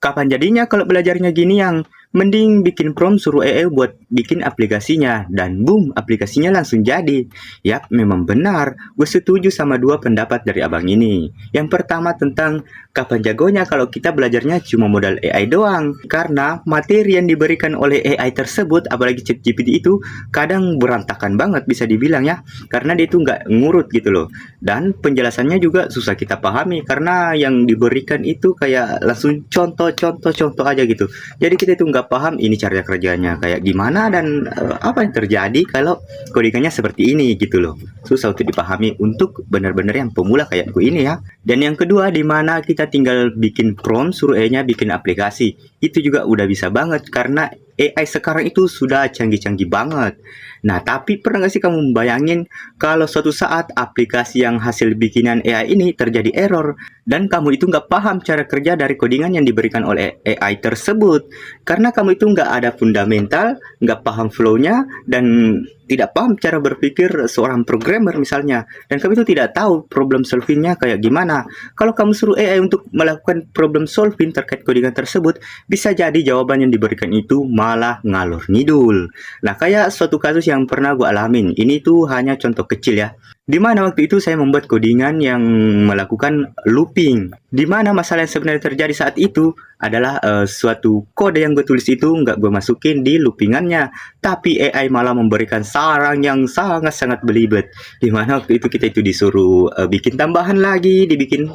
Kapan jadinya kalau belajarnya gini yang mending bikin prompt suruh AI buat bikin aplikasinya dan boom aplikasinya langsung jadi. Yap, memang benar. Gue setuju sama dua pendapat dari abang ini. Yang pertama tentang kapan jagonya kalau kita belajarnya cuma modal AI doang. Karena materi yang diberikan oleh AI tersebut, apalagi ChatGPT itu kadang berantakan banget bisa dibilang ya. Karena dia itu nggak ngurut gitu loh. Dan penjelasannya juga susah kita pahami karena yang diberikan itu kayak langsung contoh aja gitu. Jadi kita itu nggak paham ini cara kerjanya kayak gimana dan apa yang terjadi kalau codingannya seperti ini gitu loh. Susah untuk dipahami untuk benar-benar yang pemula kayak gue ini ya. Dan yang kedua di mana kita tinggal bikin prompt suruh AI-nya bikin aplikasi. Itu juga udah bisa banget karena AI sekarang itu sudah canggih-canggih banget. Nah, tapi pernah nggak sih kamu bayangin kalau suatu saat aplikasi yang hasil bikinan AI ini terjadi error dan kamu itu nggak paham cara kerja dari codingan yang diberikan oleh AI tersebut karena kamu itu nggak ada fundamental, nggak paham flow-nya dan tidak paham cara berpikir seorang programmer misalnya dan kamu itu tidak tahu problem solving-nya kayak gimana. Kalau kamu suruh AI untuk melakukan problem solving terkait codingan tersebut, bisa jadi jawaban yang diberikan itu malah ngalor ngidul. Nah, kayak suatu kasus yang pernah gue alamin, ini tuh hanya contoh kecil ya. Di mana waktu itu saya membuat codingan yang melakukan looping. Di mana masalah yang sebenarnya terjadi saat itu adalah suatu kode yang gue tulis itu nggak gue masukin di loopingannya. Tapi AI malah memberikan saran yang sangat-sangat belibet. Di mana waktu itu kita itu disuruh bikin tambahan lagi,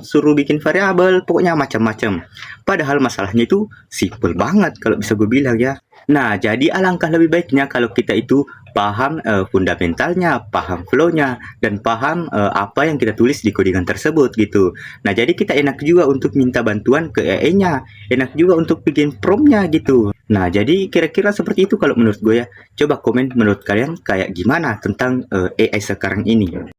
suruh bikin variabel, pokoknya macam-macam. Padahal masalahnya itu simple banget kalau bisa gue bilang ya. Nah, jadi alangkah lebih baiknya kalau kita itu paham fundamentalnya, paham flow-nya, dan paham apa yang kita tulis di codingan tersebut gitu. Nah, jadi kita enak juga untuk minta bantuan ke AI-nya, enak juga untuk bikin prompt-nya gitu. Nah, jadi kira-kira seperti itu kalau menurut gue ya. Coba komen menurut kalian kayak gimana tentang AI sekarang ini.